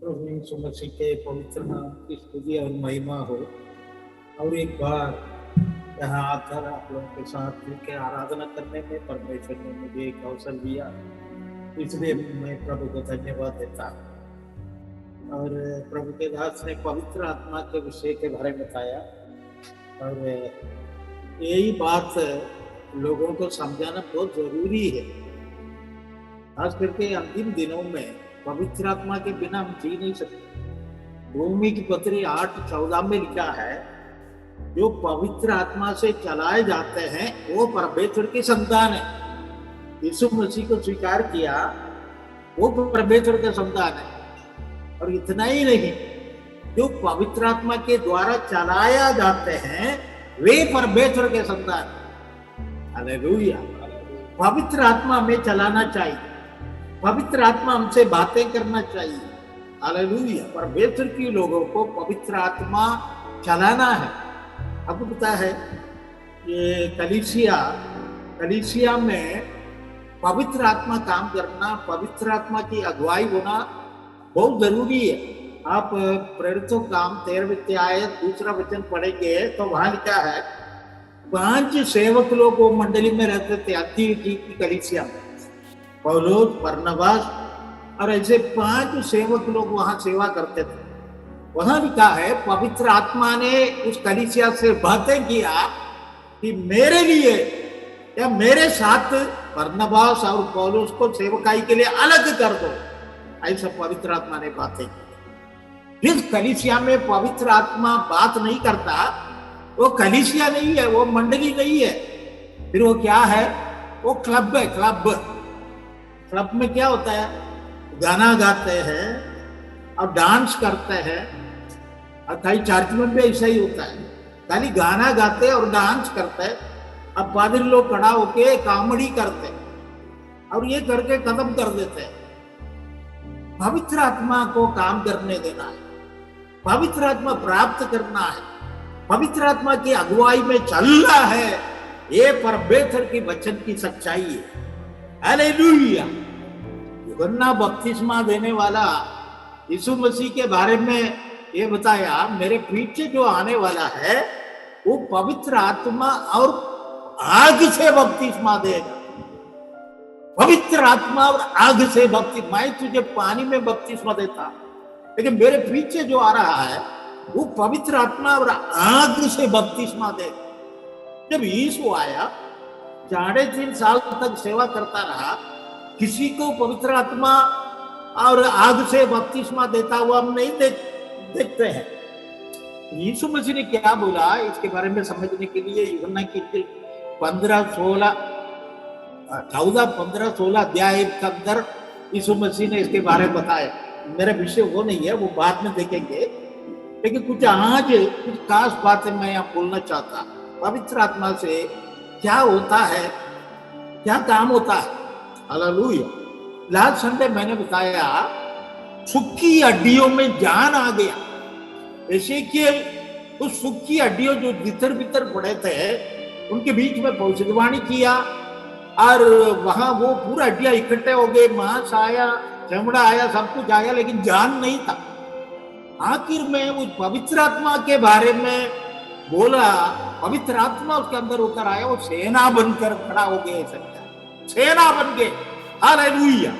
प्रभु यीशु मसीह के पवित्र नाम की स्तुति और महिमा हो। और एक बार यहाँ आकर आप लोगों के साथ मिलकर आराधना करने में परमेश्वर ने मुझे एक अवसर दिया, इसलिए मैं प्रभु को धन्यवाद देता हूँ। और प्रभु के दास ने पवित्र आत्मा के विषय के बारे में बताया, और यही बात लोगों को समझाना बहुत जरूरी है। खास करके अंतिम दिनों में पवित्र आत्मा के बिना हम जी नहीं सकते। भूमि की पत्री 8:14 में लिखा है, जो पवित्र आत्मा से चलाए जाते हैं वो परमेश्वर की संतान है। यीशु मसीह को स्वीकार किया, वो परमेश्वर का संतान है। और इतना ही नहीं, जो पवित्र आत्मा के द्वारा चलाया जाते हैं वे परमेश्वर के संतान है। हालेलुया। पवित्र आत्मा हमें चलाना चाहिए, पवित्र आत्मा हमसे बातें करना चाहिए। हालेलुया। परमेश्वर की लोगों को पवित्र आत्मा चलाना है। आपको पता है ये कलीसिया में पवित्र आत्मा काम करना, पवित्र आत्मा की अगुवाई होना बहुत जरूरी है। आप प्रेरितों काम 13वें अध्याय 2 वचन पढ़ेंगे तो वहां लिखा है, 5 सेवक लोग वो मंडली में रहते थे अंतियोखिया की कलीसिया में। पौलुस, बरनबास और ऐसे 5 सेवक लोग वहां सेवा करते थे। वहां लिखा है, पवित्र आत्मा ने उस कलीसिया से बातें किया कि मेरे लिए या मेरे साथ बरनबास और पौलुस को सेवकाई के लिए अलग कर दो। ऐसा पवित्र आत्मा ने बातें की। जिस कलीसिया में पवित्र आत्मा बात नहीं करता वो कलीसिया नहीं है, वो मंडली नहीं है। फिर वो क्या है? वो क्लब है। क्लब में क्या होता है? गाना गाते हैं और डांस करते हैं। और कई चर्च में भी ऐसा ही होता है, खाली गाना गाते और डांस करते हैं। अब पादरी लोग खड़ा होके कॉमेडी करते और ये करके खत्म कर देते हैं। पवित्र आत्मा को काम करने देना है, पवित्र आत्मा प्राप्त करना है, पवित्र आत्मा की अगुवाई में चलना है। ये परमेश्वर की वचन की सच्चाई है। हालेलुया। यूहन्ना बपतिस्मा देने वाला यीशु मसीह के बारे में ये बताया, मेरे पीछे जो आने वाला है वो पवित्र आत्मा और आग से बपतिस्मा देगा। पवित्र आत्मा और आग से बपतिस्मा। मैं तुझे पानी में बपतिस्मा देता, लेकिन मेरे पीछे जो आ रहा है वो पवित्र आत्मा और आग से बपतिस्मा देगा। जब यीशु आया 3.5 साल तक सेवा करता रहा, किसी को पवित्र आत्मा और आग से बपतिस्मा देता हुआ हम नहीं देखते हैं। यीशु मसीह ने क्या बोला इसके बारे में समझने के लिए यूहन्ना की 14-16 अध्याय के अंदर यीशु मसीह ने इसके बारे में बताया। मेरा विषय वो नहीं है, वो बाद में देखेंगे, लेकिन कुछ खास बातें मैं यहाँ बोलना चाहता। पवित्र आत्मा से क्या होता है, क्या काम होता है। हालेलुया। लास्ट संडे मैंने बताया, सूखी हड्डियों में जान आ गया। एसेकिएल उस सूखी हड्डियों जो भीतर पड़े थे उनके बीच में भविष्यवाणी किया और वहां वो पूरा हड्डियां इकट्ठे हो गए, मांस आया, चमड़ा आया, सब कुछ आया, लेकिन जान नहीं था। आखिर में उस पवित्र आत्मा के बारे में बोला, पवित्र आत्मा उसके अंदर उतर आया, वो सेना बनकर खड़ा हो गया। सेना बन गए। हालेलुया।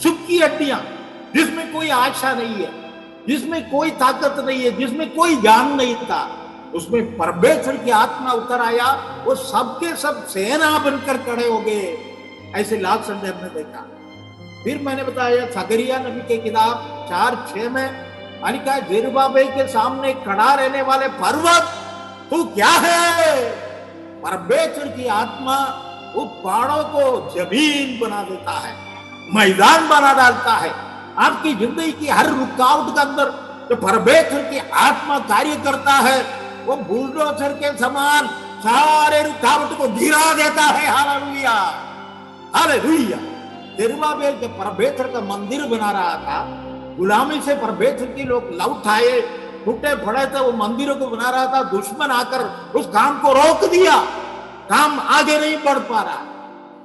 सूखी हड्डियां जिसमें कोई आशा नहीं है, जिसमें कोई ताकत नहीं है, जिसमें कोई जान नहीं था, उसमें परमेश्वर की आत्मा उतर आया, वो सबके सब सेना बनकर खड़े हो गए। ऐसे लास्ट संडे हमने देखा। फिर मैंने बताया सगरिया नबी की किताब 4:6 में लिखा, जेरुब्बाबेल के सामने खड़ा रहने वाले पर्वत तू क्या है? परमेश्वर की आत्मा उस पहाड़ों को जमीन बना देता है, मैदान बना डालता है। आपकी जिंदगी की हर रुकावट के अंदर जो परमेश्वर की आत्मा कार्य करता है, वो बुलडोजर के समान सारे रुकावट को गिरा देता है। हालेलुया। हालेलुया। जेरुब्बाबेल जब परमेश्वर का मंदिर बना रहा था, गुलामी से परमेश्वर के लोग लौट आए, टूटे पड़े थे, वो मंदिरों को बना रहा था, दुश्मन आकर उस काम को रोक दिया, काम आगे नहीं बढ़ पा रहा।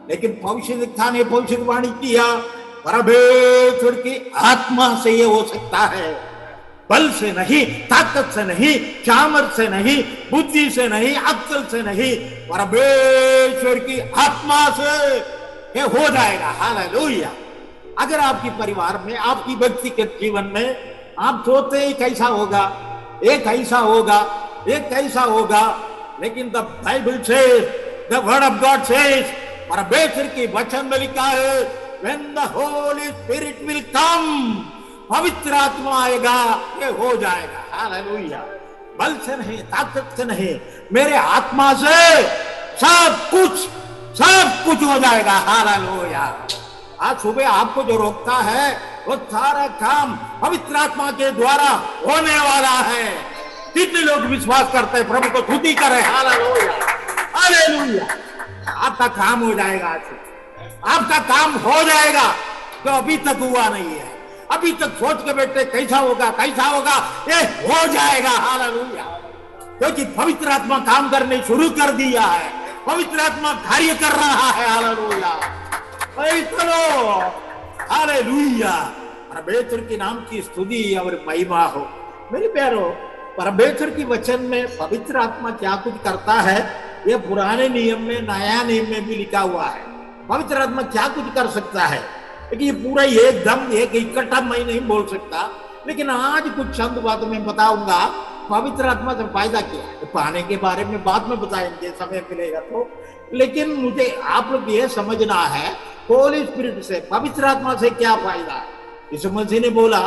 लेकिन भविष्यवक्ता ने भविष्यवाणी किया परमेश्वर की आत्मा से ये हो सकता है, बल से नहीं, ताकत से नहीं, सामर्थ से नहीं, बुद्धि से नहीं, अक्ल से नहीं, परमेश्वर की आत्मा से ये हो जाएगा। हालेलुया। अगर आपकी परिवार में, आपकी व्यक्तिगत जीवन में आप सोचते हैं कैसा होगा, एक ऐसा होगा, एक कैसा होगा, लेकिन the Bible says, the word of God says, परमेश्वर की वचन में लिखा है, when the Holy Spirit will come, पवित्र आत्मा आएगा, ये हो जाएगा। हालेलुया। बल से नहीं, ताकत से नहीं, मेरे आत्मा से सब कुछ हो जाएगा। हालेलुया। आज सुबह आपको जो रोकता है वो सारा काम पवित्र आत्मा के द्वारा होने वाला है। कितने लोग विश्वास करते हैं? प्रभु को स्तुति करें। Hallelujah, hallelujah. आपका काम हो जाएगा, आज आपका काम हो जाएगा जो अभी तक हुआ नहीं है। अभी तक सोच के बैठे कैसा होगा, ये हो जाएगा। हालेलुया। क्योंकि पवित्र आत्मा काम करने शुरू कर दिया है, पवित्र आत्मा कार्य कर रहा है। Hallelujah, hallelujah. परमेश्वर के नाम की स्तुति और महिमा हो। मेरे प्यारो, परमेश्वर की वचन में पवित्र आत्मा क्या कुछ करता है, यह पुराने नियम में, नया नियम में भी लिखा हुआ है। पवित्र आत्मा क्या कुछ कर सकता है, लेकिन ये पूरा एकदम एक इकट्ठा मैं नहीं बोल सकता, लेकिन आज कुछ चंद बात मैं बताऊंगा। पवित्र आत्मा से फायदा क्या है, पाने के बारे में बाद में बताएंगे, समय मिलेगा तो। लेकिन मुझे आप लोग ये समझना है, होली स्पिरिट से, पवित्र आत्मा से क्या फायदा है। यीशु मसीह ने बोला,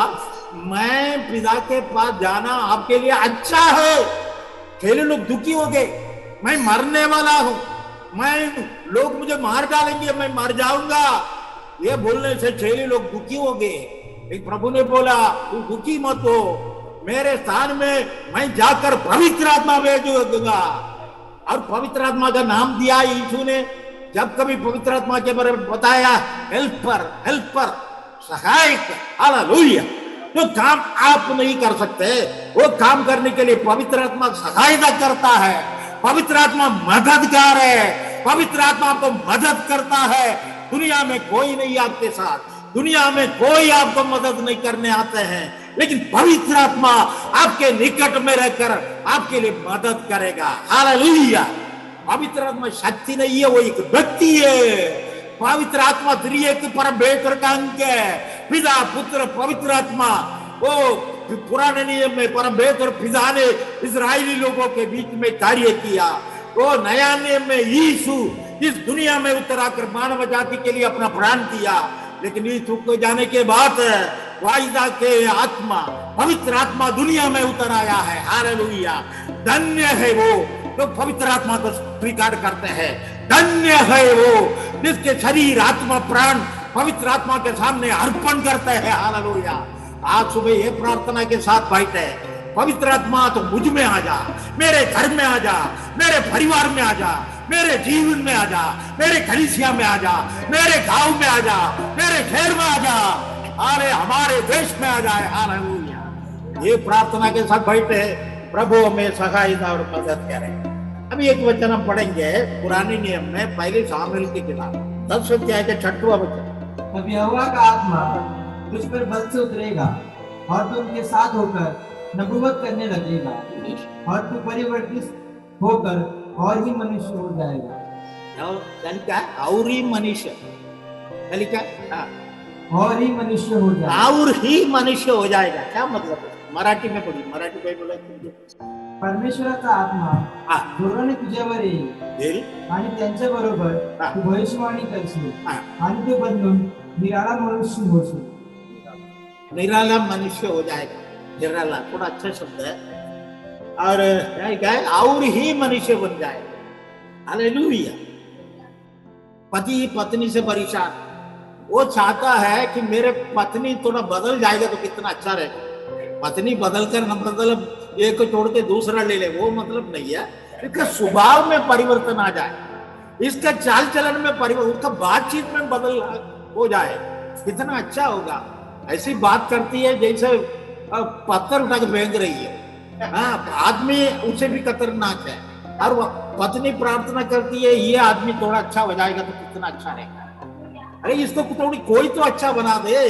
मैं पिता के पास जाना आपके लिए अच्छा है। पहले लोग दुखी हो गए, मैं मरने वाला हूं, लोग मुझे मार डालेंगे, मैं मर जाऊंगा। ये बोलने से चेले लोग दुखी हो गए। एक प्रभु ने बोला, तू दुखी मत हो, मेरे स्थान में मैं जाकर पवित्र आत्मा भेज दूंगा। और पवित्र आत्मा का नाम दिया यीशु ने। जब कभी पवित्र आत्मा के बारे में बताया, हेल्पर, सहायक। हालेलुया। जो काम आप नहीं कर सकते, वो काम करने के लिए पवित्र आत्मा सहायता करता है। पवित्र आत्मा मददगार है, पवित्र आत्मा आपको मदद करता है। दुनिया में कोई नहीं आपके साथ, दुनिया में कोई आपको मदद नहीं करने आते हैं, लेकिन पवित्र आत्मा आपके निकट में रहकर आपके लिए मदद करेगा। हालेलुया। पवित्र आत्मा शक्ति नहीं है, वो एक व्यक्ति है। पवित्र आत्मा त्रिएक परमेश्वर का अंग है, पिता, पुत्र, पवित्र आत्मा। वो पुराने नियम में परमेश्वर पिता ने इस्राएली लोगों के बीच में कार्य किया। वो नया नियम में यीशु इस दुनिया में उतर आकर मानव जाति के लिए अपना प्राण दिया। लेकिन यीशु को जाने के बाद वायदा के आत्मा, पवित्र आत्मा दुनिया में उतर आया है। हालेलुया। धन्य है वो जो पवित्र आत्मा को स्वीकार करते हैं। धन्य है वो जिसके शरीर, आत्मा, प्राण पवित्र आत्मा के सामने अर्पण करते हैं। हालेलुया। आज सुबह ये प्रार्थना के साथ बैठे, पवित्र आत्मा तो मुझ में आ जा, मेरे घर में आ जा, मेरे परिवार में आ जा, मेरे जीवन में आ जा, मेरे कलीसिया में आ जा, मेरे गांव में आ जा, मेरे शहर में आ जा, अरे हमारे देश में आ जाए। हालेलुया। ये प्रार्थना के साथ बैठे, प्रभु हमें सहायता और मदद करें। अभी एक वचन हम पढ़ेंगे पुराने नियम में, पहले शामिल की किताब 10 अध्याय का 6वां वचन। तब यहोवा का आत्मा तुझ पर बल से उतरेगा और तू उनके साथ होकर नबूवत करने लगेगा, और तू परिवर्तित होकर और ही मनुष्य हो जाएगा। और ही मनुष्य, और ही मनुष्य हो जाएगा। और ही मनुष्य हो जाएगा क्या मतलब है? मराठी में पढ़ी, मराठी में बोला। परमेश्वराचा आत्मा जोराने तुझ्यावर येईल आणि त्यांच्या बरोबर तू भविष्यवाणी करशील आणि ते बदलून निराला मनुष्य होशील। निराला मनुष्य हो जाएगा। निराला थोड़ा अच्छा शब्द है। और क्या है? और ही मनुष्य बन जाएगा। हालेलुया। पति पत्नी से परेशान, वो चाहता है कि मेरे पत्नी थोड़ा बदल जाएगा तो कितना अच्छा रहेगा। पत्नी बदल कर न मतलब एक को छोड़ के दूसरा ले ले, वो मतलब नहीं है। इसका स्वभाव में परिवर्तन आ जाए, इसका चाल चलन में परिवर्तन, उसका बातचीत में बदल हो जाए, कितना अच्छा होगा। ऐसी बात करती है जैसे पत्थर उठा के फेंक रही है। हाँ, आदमी उससे भी खतरनाक है। और पत्नी प्रार्थना करती है, ये आदमी थोड़ा अच्छा हो जाएगा तो कितना अच्छा रहेगा। अरे इसको थोड़ी कोई तो अच्छा बना दे।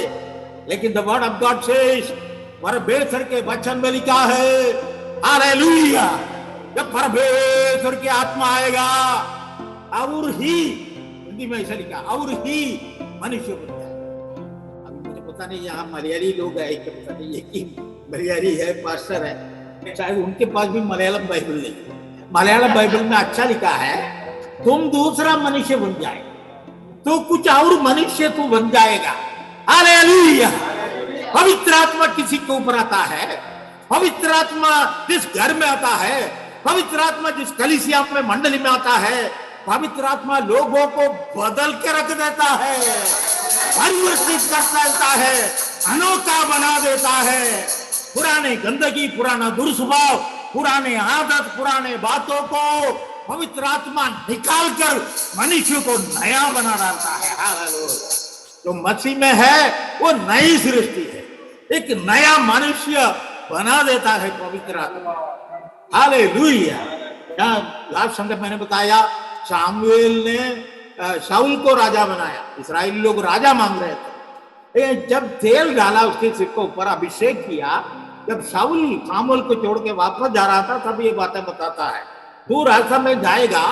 लेकिन the word of God says, परमेश्वर के वचन में लिखा है, हालेलुया, जब परमेश्वर की आत्मा आएगा और ही, हिंदी में ऐसा लिखा, और ही मनुष्य बन जाए। अभी मुझे पता नहीं यहाँ मलयाली लोग है कि पता नहीं, ये कि मलयाली है, पास्टर है, शायद उनके पास भी मलयालम बाइबल नहीं। मलयालम बाइबल में अच्छा लिखा है, तुम दूसरा मनुष्य बन जाए तो कुछ और मनुष्य तू बन जाएगा। हालेलुया। पवित्र आत्मा किसी के ऊपर आता है, पवित्र आत्मा जिस घर में आता है, पवित्र आत्मा जिस कलीसिया में मंडली में आता है, पवित्र आत्मा लोगों को बदल के रख देता है, परिवर्तित कर देता है, अनोखा बना देता है। पुराने गंदगी, पुराना दुर्स्वभाव, पुराने आदत, पुराने बातों को पवित्र आत्मा निकाल कर मनुष्य को नया बना डालता है। हालेलुया। जो मसीह में है वो नई सृष्टि है, एक नया मनुष्य बना देता है पवित्र आत्मा। हालेलुया। लास्ट संडे मैंने बताया, शामुएल ने शाऊल को राजा बनाया, इस्राएली लोग राजा मांग रहे थे। जब तेल डाला उसके सिर के ऊपर, अभिषेक किया, जब शाऊल शामुएल को छोड़ के वापस जा रहा था, तब ये बातें बताता है, तू रास्ता में जाएगा,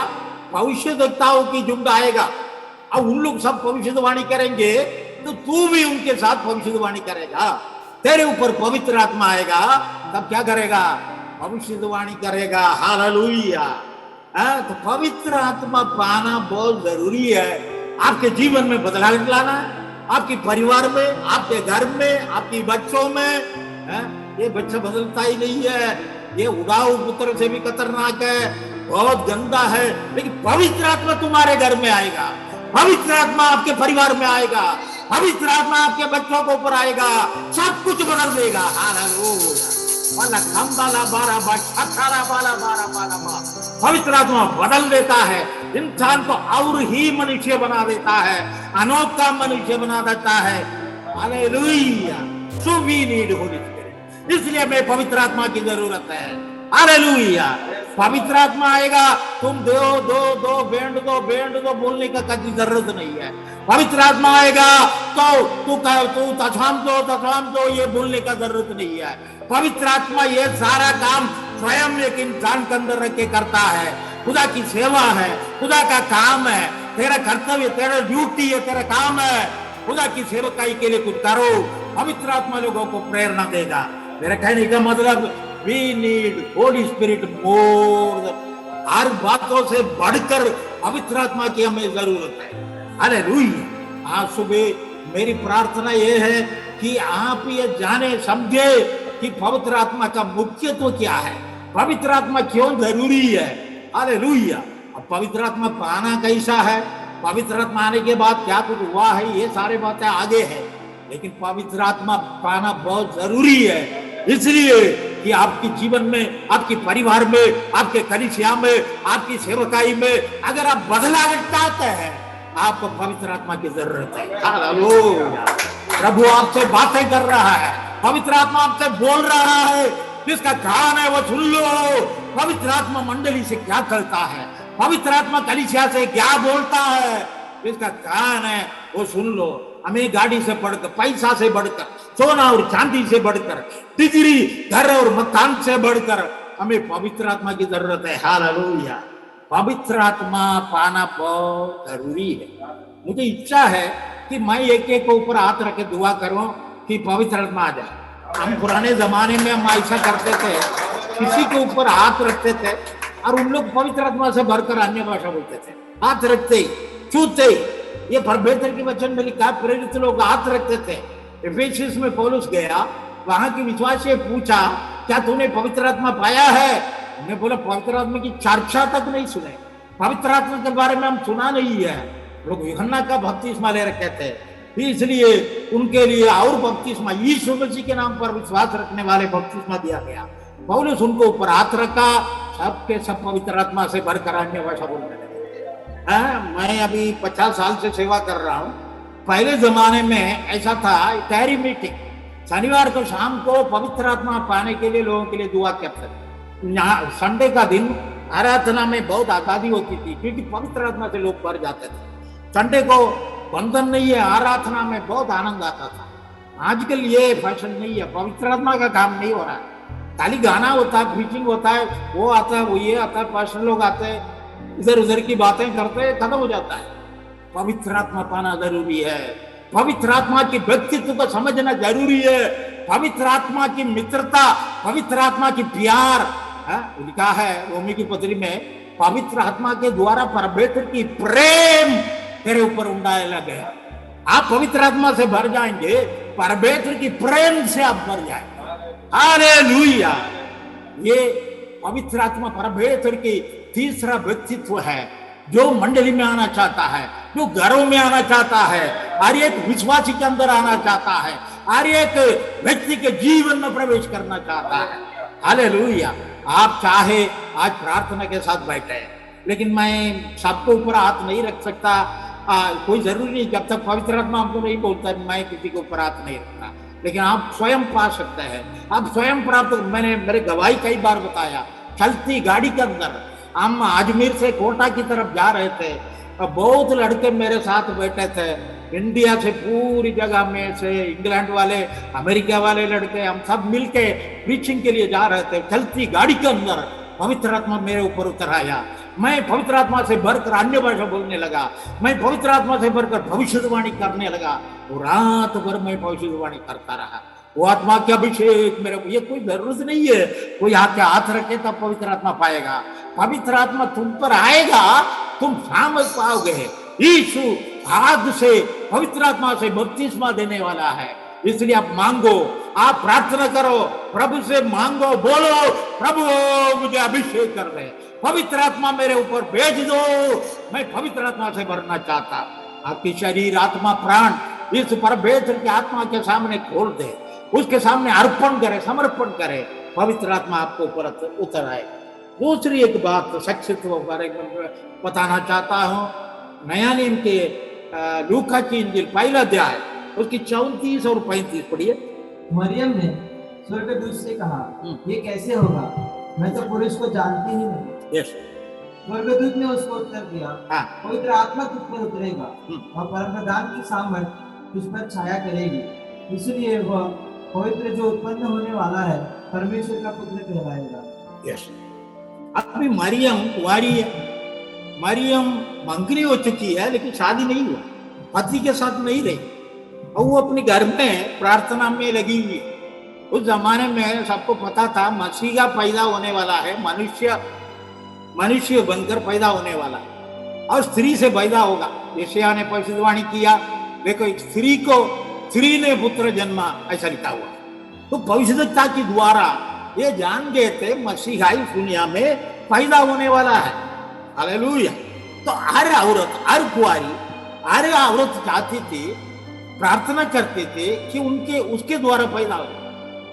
भविष्यद्वक्ताओं की झुंड आएगा और उन लोग सब भविष्यवाणी करेंगे, तो तू भी उनके साथ भविष्यवाणी करेगा। तेरे ऊपर पवित्र आत्मा आएगा, तब क्या करेगा? भविष्यवाणी करेगा। हालेलुया। तो पवित्र आत्मा पाना बहुत जरूरी है। आपके जीवन में बदलाव लाना है, आपके परिवार में, आपके घर में, आपके बच्चों में। ये बच्चा बदलता ही नहीं है, ये उड़ाऊ पुत्र से भी खतरनाक है, बहुत गंदा है, लेकिन पवित्र आत्मा तुम्हारे घर में आएगा, पवित्र आत्मा आपके परिवार में आएगा, पवित्र आत्मा आपके बच्चों के ऊपर आएगा, सब कुछ बदल देगा। हालेलुया। पवित्र आत्मा बदल देता है, इंसान को और ही मनुष्य बना देता है, अनोखा मनुष्य बना देता है। Hallelujah. So we need holy spirit, इसलिए हमें पवित्र आत्मा की जरूरत है। हालेलुया। पवित्र आत्मा आएगा, तुम दो बैंड दो बोलने का कभी जरूरत नहीं है। पवित्र आत्मा आएगा तो तू तथाम दो ये बोलने का जरूरत नहीं है। पवित्र आत्मा ये सारा काम स्वयं एक इंसान के अंदर रख के करता है। खुदा की सेवा है, खुदा का काम है, तेरा कर्तव्य, तेरा ड्यूटी है, तेरा काम है। खुदा की सेवकाई के लिए कुछ करो, पवित्र आत्मा लोगों को प्रेरणा देगा। मेरा कहने का मतलब, we need Holy Spirit more, हर बातों से बढ़कर पवित्र आत्मा की हमें जरूरत है। हालेलुया। आज सुबह मेरी प्रार्थना यह है कि आप ये जाने समझे कि पवित्र आत्मा का मुख्यत्व क्या है, पवित्र आत्मा क्यों जरूरी है। हालेलुया। अब पवित्र आत्मा पाना कैसा है, पवित्र आत्मा आने के बाद क्या कुछ हुआ है, ये सारे बातें आगे है, लेकिन पवित्र आत्मा पाना बहुत जरूरी है। इसलिए कि आपके जीवन में, आपके परिवार में, आपके कलीसिया में, आपकी सेवकाई में अगर आप बदलाव चाहते हैं, आपको पवित्र आत्मा की जरूरत है। हालेलुया। प्रभु आपसे बातें कर रहा है, पवित्र आत्मा आपसे बोल रहा है, जिसका कान है वो सुन लो। पवित्र आत्मा मंडली से क्या करता है, पवित्र आत्मा कलीसिया से क्या बोलता है, जिसका कान है वो सुन लो। हमें गाड़ी से बढ़कर, पैसा से बढ़कर, सोना और चांदी से बढ़कर, डिग्री, घर और मकान से बढ़कर हमें पवित्र आत्मा की जरूरत है। हालेलुया। पवित्र आत्मा पाना बहुत जरूरी है। मुझे इच्छा है कि मैं एक एक के ऊपर हाथ रख के दुआ करूं कि पवित्र आत्मा आ जाए। हम पुराने जमाने में हम ऐसा करते थे, किसी के ऊपर हाथ रखते थे और उन लोग पवित्र आत्मा से भरकर अन्य भाषा बोलते थे। हाथ रखते ही, छूते ही, ये परमेश्वर के वचन में लिखा, प्रेरित लोग हाथ रखते थे। एफेसस में पौलुस गया, वहां की विश्वासी से पूछा, क्या तूने पवित्र आत्मा पाया है? उन्हें बोला, पवित्र आत्मा की चर्चा तक नहीं सुने, पवित्र आत्मा के बारे में हम सुना नहीं है। लोग यूहन्ना का बपतिस्मा ले रखे थे, इसलिए उनके लिए और बपतिस्मा, यीशु मसीह के नाम पर विश्वास रखने वाले बपतिस्मा दिया गया। पौलुस उनको ऊपर हाथ रखा, सबके सब पवित्र आत्मा से भरकर अन्य भाषा बोलने लगे। मैं अभी 50 साल से सेवा कर रहा हूँ। पहले जमाने में ऐसा था, तैयारी मीटिंग, शनिवार को शाम को पवित्र आत्मा पाने के लिए लोगों के लिए दुआ करते थे। संडे का दिन आराधना में बहुत आजादी होती थी, क्योंकि पवित्र आत्मा से लोग भर जाते थे। संडे को बंधन नहीं है, आराधना में बहुत आनंद आता था। आजकल ये फैशन नहीं है, पवित्र आत्मा का काम नहीं हो रहा है। खाली गाना होता है, प्रीचिंग होता है, वो आता है, वो ये आता है, पास्टर लोग आते हैं, इधर उधर की बातें करते हैं, खत्म हो जाता है। पवित्र आत्मा पाना जरूरी है, पवित्र आत्मा की व्यक्तित्व को समझना जरूरी है, पवित्र आत्मा की मित्रता, पवित्र आत्मा की प्यार। लिखा है रोमी की पत्री में, पवित्र आत्मा के द्वारा परमेश्वर की प्रेम तेरे ऊपर उंडाया गया। आप पवित्र आत्मा से भर जाएंगे, परमेश्वर की प्रेम से आप भर जाएंगे। हालेलुया। ये पवित्र आत्मा परमेश्वर की तीसरा व्यक्तित्व है, जो मंडली में आना चाहता है, जो घरों में आना चाहता है, हर एक विश्वासी के अंदर आना चाहता है, हर एक व्यक्ति के जीवन में प्रवेश करना चाहता है। हालेलुया। आप चाहे आज प्रार्थना के साथ बैठे, लेकिन मैं सबके ऊपर हाथ नहीं रख सकता। कोई जरूरी नहीं, जब तक पवित्र आत्मा हमको नहीं बोलता मैं किसी के ऊपर हाथ नहीं रखता, लेकिन आप स्वयं पा सकते हैं, आप स्वयं प्राप्त। मैंने मेरे गवाही कई बार बताया, चलती गाड़ी के अंदर हम अजमेर से कोटा की तरफ जा रहे थे, बहुत लड़के मेरे साथ बैठे थे, इंडिया से पूरी जगह में से, इंग्लैंड वाले, अमेरिका वाले लड़के, हम सब मिलके प्रीचिंग के लिए जा रहे थे। चलती गाड़ी के अंदर पवित्र आत्मा मेरे ऊपर उतर आया, मैं पवित्र आत्मा से भरकर अन्य भाषा बोलने लगा, मैं पवित्र आत्मा से भरकर भविष्यवाणी करने लगा। वो रात भर मैं भविष्यवाणी करता रहा। वो आत्मा के अभिषेक मेरे को, ये कोई जरूरत नहीं है कोई हाथ के हाथ रखे तब पवित्र आत्मा पाएगा। पवित्र आत्मा तुम पर आएगा, तुम सामर्थ पाओगे। यीशु आज से पवित्र आत्मा से बपतिस्मा देने वाला है, इसलिए आप मांगो, आप प्रार्थना करो, प्रभु से मांगो, बोलो, प्रभु मुझे अभिषेक कर दे, पवित्र आत्मा मेरे ऊपर भेज दो, मैं पवित्र आत्मा से भरना चाहता। आपकी शरीर, आत्मा, प्राण इस परमेश्वर की आत्मा के सामने खोल दे, उसके सामने अर्पण करे, समर्पण करे, पवित्र आत्मा आपको ऊपर उतर आए। दूसरी एक बात शख्सियत बारे में बताना चाहता हूँ। नया नियम के लूका की इंजील पहला अध्याय उसकी 34 और 35 पढ़िए। मरियम ने स्वर्गदूत से कहा, ये कैसे होगा, मैं तो पुरुष को जानती ही नहीं। यस। स्वर्गदूत ने उसको उत्तर दिया, पवित्र आत्मा तुझ पर उतरेगा और परमप्रधान की सामर्थ तुझ पर छाया करेगी, इसलिए वह पवित्र जो उत्पन्न होने वाला है परमेश्वर का पुत्र कहलाएगा। यस। अभी मरियम कुंवारी है, मरियम मंगनी हो चुकी है, लेकिन शादी नहीं हुआ, पति के साथ नहीं रही, और वो अपने घर में प्रार्थना में लगी हुई है। उस जमाने में सबको पता था मसीह का पैदा होने वाला है, मनुष्य बनकर पैदा होने वाला है और स्त्री से पैदा होगा। यशायाह ने भविष्यवाणी किया, देखो स्त्री ने पुत्र जन्मा, ऐसा लिखा हुआ। तो भविष्यवक्ता के द्वारा ये जान गए थे मसीहा इस दुनिया में पैदा होने वाला है। हालेलुया। तो हर औरत, हर कुंवारी, हर औरत चाहती थी, प्रार्थना करते थे कि उसके द्वारा पैदा हो।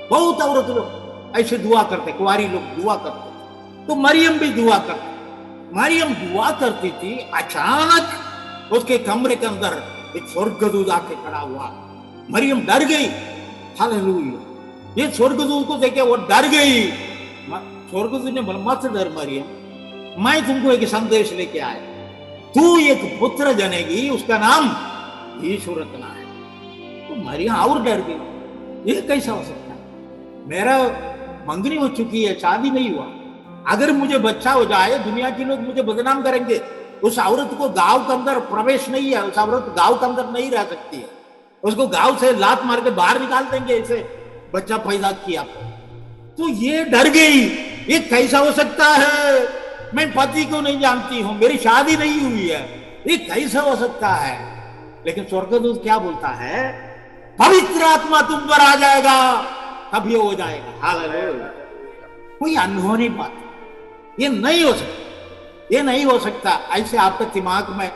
बहुत औरत लोग ऐसे दुआ करते, कुंवारी लोग दुआ करते। तो मरियम भी दुआ करती। मरियम दुआ करती थी, अचानक उसके कमरे के अंदर एक स्वर्गदूत आके खड़ा हुआ। मरियम डर गई। हालेलुया। ये स्वर्गदूत को देखे वो डर गई। स्वर्गदूत ने बोला, मत डर मरियम, मैं तुमको एक संदेश लेके आया, तू एक पुत्र जनेगी, उसका नाम यीशु रखना है। तो मरियम और डर गई, ये कैसा हो सकता है, मेरा मंगनी हो चुकी है, शादी नहीं हुआ, अगर मुझे बच्चा हो जाए दुनिया के लोग मुझे बदनाम करेंगे। उस औरत को गांव के अंदर प्रवेश नहीं है, उस औरत गांव के अंदर नहीं रह सकती है, उसको गांव से लात मार के बाहर निकाल देंगे, इसे बच्चा पैदा किया। तो ये डर गई, ये कैसा हो सकता है, मैं पति को नहीं जानती हूं, मेरी शादी नहीं हुई है, ये कैसा हो सकता है। लेकिन स्वर्गदूत क्या बोलता है, पवित्र आत्मा तुम पर आ जाएगा, तब ये हो जाएगा। हालेलुया। कोई अनहोनी बात, ये नहीं हो सकता, ये नहीं हो सकता। ऐसे आपके दिमाग में,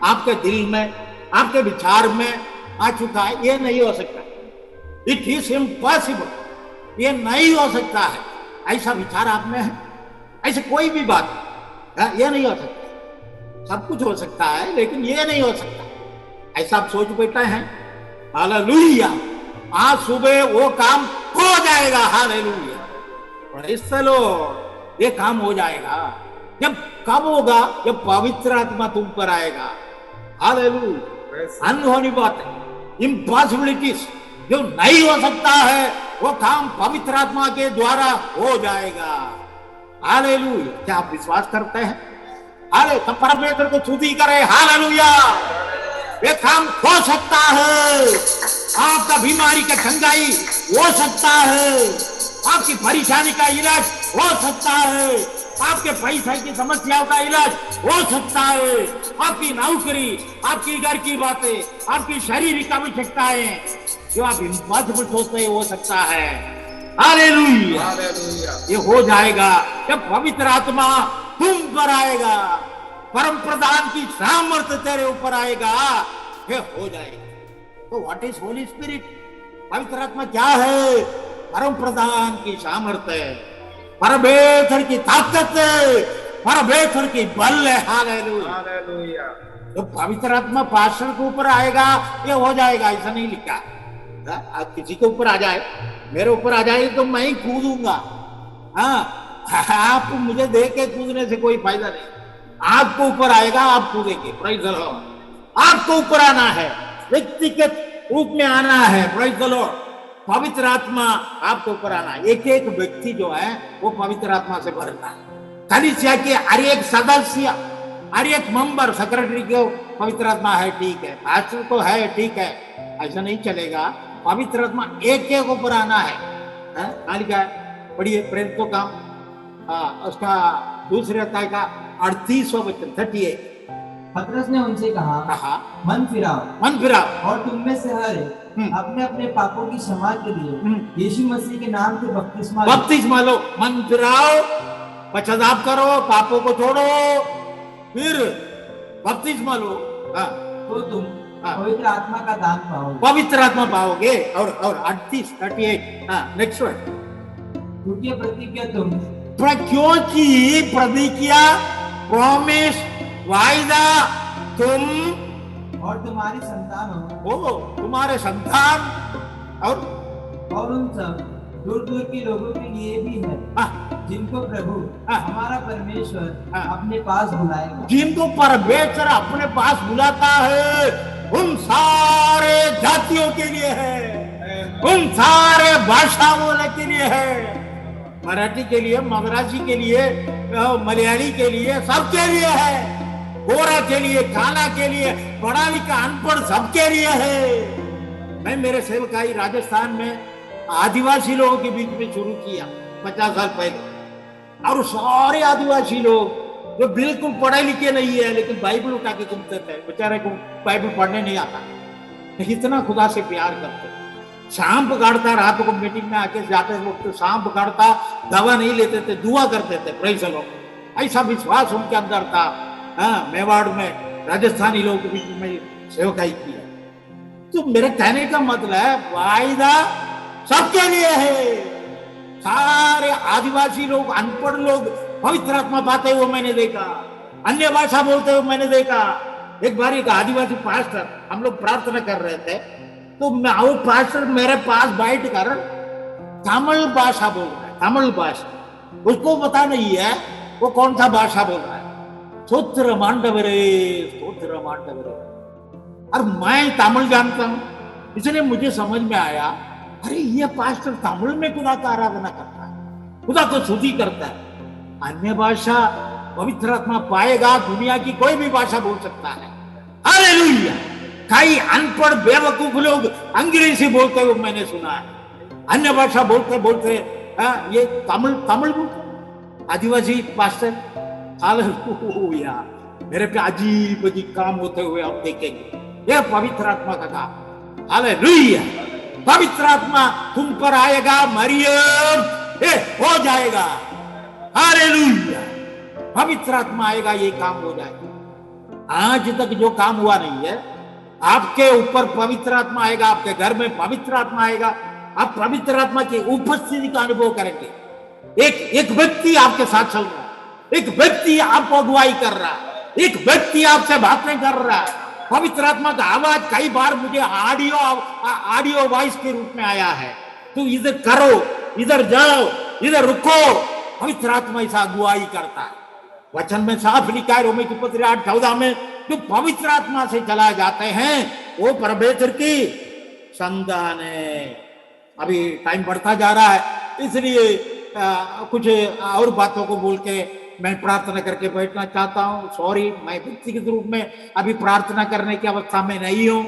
आपके दिल में, आपके विचार में आ चुका है, ये नहीं हो सकता। इट इज इम्पॉसिबल, ये नहीं हो सकता है। ऐसा विचार आप में है, ऐसे कोई भी बात ये नहीं हो सकता। सब कुछ हो सकता है, लेकिन ये नहीं हो सकता। ऐसा आप सोच बैठे हैं। हालेलुया। आज सुबह वो काम हो जाएगा। हालेलुया। Praise the Lord. ये काम हो जाएगा। जब कब होगा, जब पवित्र आत्मा तुम पर आएगा। हालेलुया। अनहोनी बात है, इम्पॉसिबिलिटीज जो नहीं हो सकता है वो काम पवित्र आत्मा के द्वारा हो जाएगा। हालेलुया। क्या आप विश्वास करते हैं? हाले तो परमेश्वर को स्तुति करें। हालेलुया। ये काम हो सकता है, आपका बीमारी का चंगाई हो सकता है, आपकी परेशानी का इलाज हो सकता है, आपके पैसे की समस्याओं का इलाज हो सकता है, आपकी नौकरी, आपकी घर की बातें, आपकी शारीरिक आवश्यकताएं जो आप इम्पॉसिबल सोचते हैं हो सकता है। हालेलुया। ये हो जाएगा जब पवित्र आत्मा तुम पर आएगा, परम प्रधान की सामर्थ्य तेरे ऊपर आएगा, ये हो जाएगा। तो व्हाट इज होली स्पिरिट? पवित्र आत्मा क्या है? परम प्रधान की सामर्थ्य है, परमेश्वर की ताकत है, परमेश्वर की बल है। हालेलुया। तो पवित्र आत्मा पास्टर के ऊपर आएगा, ये हो जाएगा, ऐसा नहीं लिखा। आप किसी के ऊपर आ जाए, मेरे ऊपर आ जाए तो मैं ही कूदूंगा। हाँ, आप मुझे देख के कूदने से कोई फायदा नहीं। आपको ऊपर आएगा, आप कूदेंगे। Praise the Lord. आपको ऊपर आना है, व्यक्तिगत रूप में आना है। Praise the Lord. पवित्र आत्मा आपके ऊपर आना है। एक एक व्यक्ति जो है वो पवित्र आत्मा से भरना है। कलीसिया के हर एक सदस्य, हर एक मेंबर, सेक्रेटरी को पवित्र आत्मा है, ठीक है, पास्टर को है, ठीक है, ऐसा नहीं चलेगा। पवित्र आत्मा एक एक ऊपर आना है। लिखा है, पढ़िए प्रेरित तो काम, उसका दूसरे अध्याय का 38वां वचन 38। पतरस ने उनसे कहा, मन फिराओ और तुम में से हर एक अपने अपने पापों की क्षमा के लिए यीशु मसीह के नाम से बपतिस्मा लो। मन फिराओ, पश्चाताप करो, पापों को छोड़ो, फिर बपतिस्मा लो। तो तुम पवित्र आत्मा का दान पाओगे। पवित्र आत्मा पाओगे। और 38 नेक्स्ट वर्ड। क्योंकि प्रतिज्ञा क्योंकि प्रतिज्ञा, प्रॉमिस, वायदा तुम और तुम्हारी संतान हो, तुम्हारे संतान और उन सब दूर दूर के लोगों के लिए भी है जिनको प्रभु हमारा परमेश्वर अपने पास बुलाएगा। जिनको परमेश्वर अपने पास बुलाता है उन सारे जातियों के लिए है, उन सारे भाषा बोलने के लिए है। मराठी के लिए, मद्रासी के लिए, मलयाली के लिए, सबके लिए है। गोरा के लिए, काला के लिए, पढ़ा लिखा अनपढ़ सबके लिए है। मैं मेरे सेवकाई राजस्थान में आदिवासी लोगों के बीच में शुरू किया 50 साल पहले। और सारे आदिवासी लोग जो बिल्कुल पढ़े लिखे नहीं है लेकिन बाइबल उठा के घूमते थे, बेचारे को बाइबल पढ़ने नहीं आता, इतना खुदा से प्यार करते। शाम पकड़ता, रात को मीटिंग में आके जाते वक्त तो शाम पकड़ता, दवा नहीं लेते थे, दुआ करते थे। Praise the Lord. ऐसा विश्वास उनके अंदर था। मेवाड़ में राजस्थानी लोगों के बीच में सेवकाई किया। तो मेरे कहने का मतलब है वायदा सबके लिए है। सारे आदिवासी लोग, अनपढ़ लोग पवित्र आत्मा पाते हुए मैंने देखा, अन्य भाषा बोलते हुए मैंने देखा। एक बार एक आदिवासी पास्टर, हम लोग प्रार्थना कर रहे थे, तो वो पास्टर मेरे पास बैठ कर तमिल भाषा बोल रहा है। तमिल भाषा उसको पता नहीं है वो कौन सा भाषा बोल रहा है। स्तोत्र मांडवरे, स्तोत्र मांडवरे। और मैं तमिल जानता हूं, इसलिए मुझे समझ में आया, अरे ये पास्टर तमिल में खुदा का आराधना करता है, खुदा को स्तुति करता है। अन्य भाषा पवित्र आत्मा पाएगा, दुनिया की कोई भी भाषा बोल सकता है। हालेलुया। कई अनपढ़ बेवकूफ लोग अंग्रेजी बोलते हुए मैंने सुना है, अन्य भाषा बोलते बोलते ये तमिल बोलते आदिवासी पास्टर। हालेलुया। मेरे पे अजीब अजीब काम होते हुए आप देखेंगे। यह पवित्र आत्मा का काम। हालेलुया। पवित्र आत्मा तुम पर आएगा मरियम, ये हो जाएगा। हालेलुया। पवित्र आत्मा आएगा, ये काम हो जाएगा। आज तक जो काम हुआ नहीं है, आपके ऊपर पवित्र आत्मा आएगा, आपके घर में पवित्र आत्मा आएगा, आप पवित्र आत्मा की उपस्थिति का अनुभव करेंगे। एक व्यक्ति आपके साथ चल रहा है, एक व्यक्ति आपको अगुवाई कर रहा है, एक व्यक्ति आपसे बातें कर रहा है। पवित्र आत्मा का आवाज कई बार मुझे ऑडियो वॉइस के रूप में आया है, तू इधर करो, इधर जाओ, इधर रुको। पवित्र आत्मा ऐसा अगुवाई करता है। वचन में साफ लिखा है रोमी की पत्री 8:14 में, जो पवित्र आत्मा से चलाए जाते हैं वो परमेश्वर की संतान है। अभी टाइम बढ़ता जा रहा है, इसलिए कुछ और बातों को बोल के मैं प्रार्थना करके बैठना चाहता हूँ। सॉरी, मैं व्यक्तिगत रूप में अभी प्रार्थना करने की अवस्था में नहीं हूँ,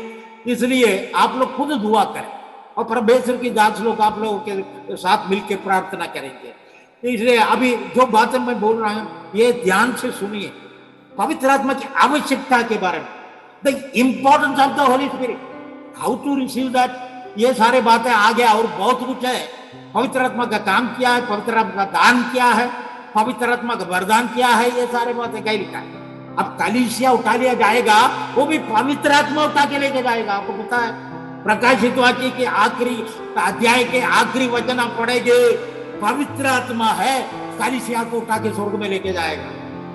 इसलिए आप लोग खुद दुआ करें और परमेश्वर की दास लोग आप लोगों के साथ मिलकर प्रार्थना करेंगे। इसलिए अभी जो बातें मैं बोल रहा हूँ ये ध्यान से सुनिए। पवित्र आत्मा की आवश्यकता के बारे में, the importance of the holy spirit, how to receive that, ये सारे बातें आ गया और बहुत कुछ है। पवित्र आत्मा का काम क्या है, पवित्र आत्मा का दान क्या है, पवित्र आत्मा का वरदान क्या है, ये सारे बातें कहीं लिखा है। अब कलीसिया उठा लिया जाएगा, वो भी पवित्र आत्मा उठा के लेके जाएगा। आपको पता है प्रकाशित वाक्य के आखिरी अध्याय के आखिरी वचन आप पढ़ेंगे, पवित्र आत्मा है कलीसिया को उठा के स्वर्ग में लेके जाएगा।